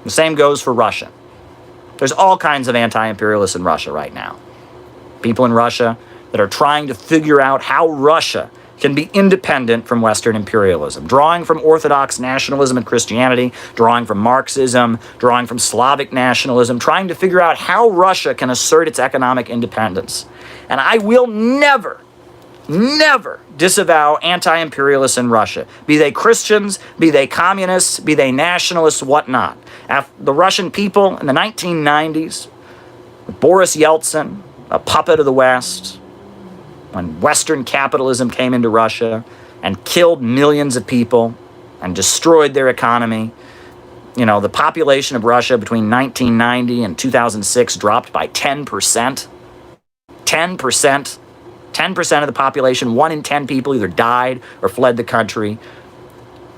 The same goes for Russia. There's all kinds of anti-imperialists in Russia right now. People in Russia that are trying to figure out how Russia can be independent from Western imperialism, drawing from Orthodox nationalism and Christianity, drawing from Marxism, drawing from Slavic nationalism, trying to figure out how Russia can assert its economic independence. And I will never disavow anti-imperialists in Russia, be they Christians, be they communists, be they nationalists, whatnot. The Russian people in the 1990s, with Boris Yeltsin, a puppet of the West, when Western capitalism came into Russia and killed millions of people and destroyed their economy. You know, the population of Russia between 1990 and 2006 dropped by 10%. 10%. 10% of the population, 1 in 10 people either died or fled the country.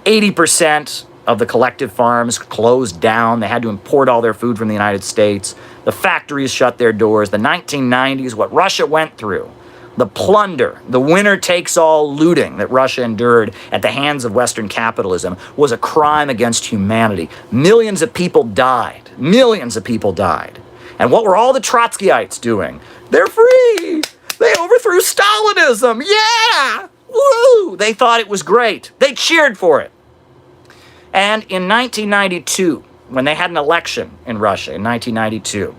80% of the collective farms closed down. They had to import all their food from the United States. The factories shut their doors. The 1990s, what Russia went through, the plunder, the winner-takes-all looting that Russia endured at the hands of Western capitalism was a crime against humanity. Millions of people died. Millions of people died. And what were all the Trotskyites doing? They're free! They overthrew Stalinism! Yeah! Woo! They thought it was great. They cheered for it. And in 1992, when they had an election in Russia, in 1992,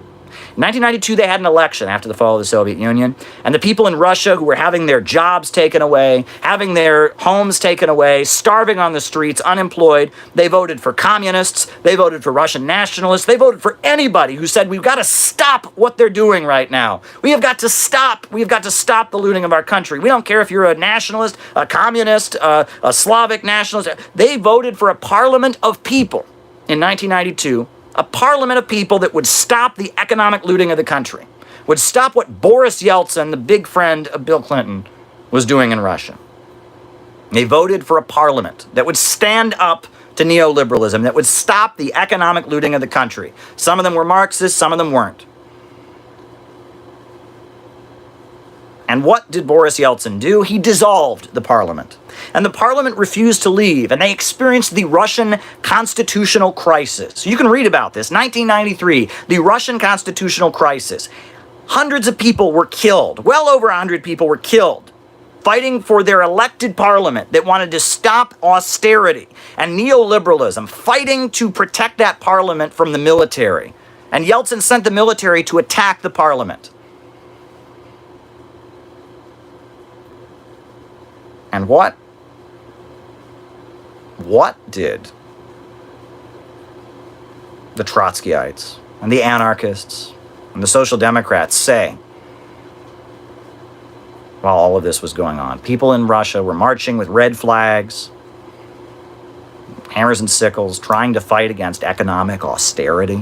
they had an election after the fall of the Soviet Union, and the people in Russia who were having their jobs taken away, having their homes taken away, starving on the streets, unemployed, they voted for communists, they voted for Russian nationalists, they voted for anybody who said, we've got to stop what they're doing right now. We have got to stop the looting of our country. We don't care if you're a nationalist, a communist, a Slavic nationalist. They voted for a parliament of people in 1992, a parliament of people that would stop the economic looting of the country, would stop what Boris Yeltsin, the big friend of Bill Clinton, was doing in Russia. They voted for a parliament that would stand up to neoliberalism, that would stop the economic looting of the country. Some of them were Marxists, some of them weren't. And what did Boris Yeltsin do? He dissolved the parliament. And the parliament refused to leave, and they experienced the Russian constitutional crisis. You can read about this. 1993, the Russian constitutional crisis. Hundreds of people were killed. Well over 100 people were killed fighting for their elected parliament that wanted to stop austerity and neoliberalism, fighting to protect that parliament from the military. And Yeltsin sent the military to attack the parliament. And what did the Trotskyites and the anarchists and the Social Democrats say while all of this was going on? People in Russia were marching with red flags, hammers and sickles, trying to fight against economic austerity.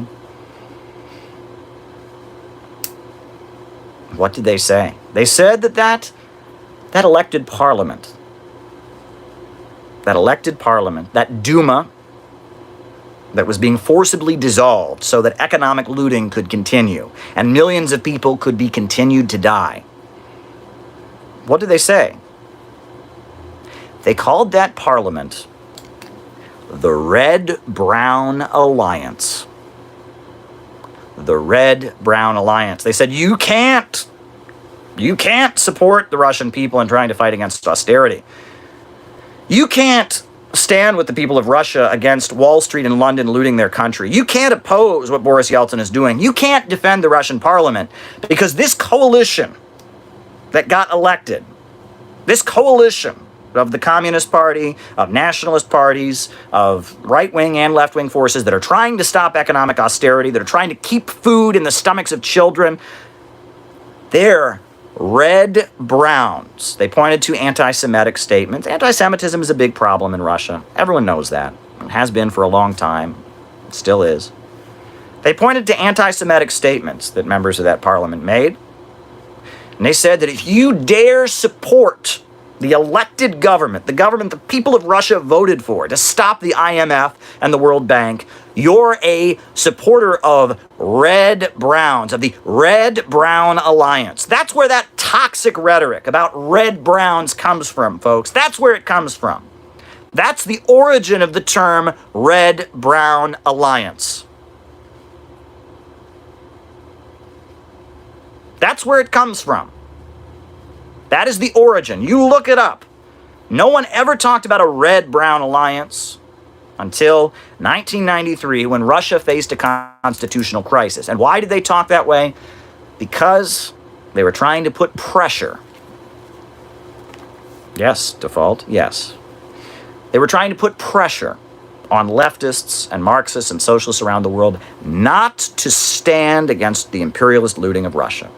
What did they say? They said that elected parliament, that Duma, that was being forcibly dissolved so that economic looting could continue and millions of people could be continued to die. What did they say? They called that parliament the Red-Brown Alliance. The Red-Brown Alliance. They said, you can't support the Russian people in trying to fight against austerity. You can't stand with the people of Russia against Wall Street and London looting their country. You can't oppose what Boris Yeltsin is doing. You can't defend the Russian parliament because this coalition that got elected, this coalition of the Communist Party, of nationalist parties, of right-wing and left-wing forces that are trying to stop economic austerity, that are trying to keep food in the stomachs of children, they're red browns. They pointed to anti-Semitic statements. Anti-Semitism is a big problem in Russia. Everyone knows that. It has been for a long time. It still is. They pointed to anti-Semitic statements that members of that parliament made. And they said that if you dare support the elected government, the government the people of Russia voted for to stop the IMF and the World Bank, you're a supporter of Red Browns, of the Red-Brown Alliance. That's where that toxic rhetoric about Red Browns comes from, folks. That's where it comes from. That's the origin of the term Red-Brown Alliance. That's where it comes from. That is the origin. You look it up. No one ever talked about a red-brown alliance until 1993 when Russia faced a constitutional crisis. And why did they talk that way? Because they were trying to put pressure. Yes, default, yes. They were trying to put pressure on leftists and Marxists and socialists around the world not to stand against the imperialist looting of Russia.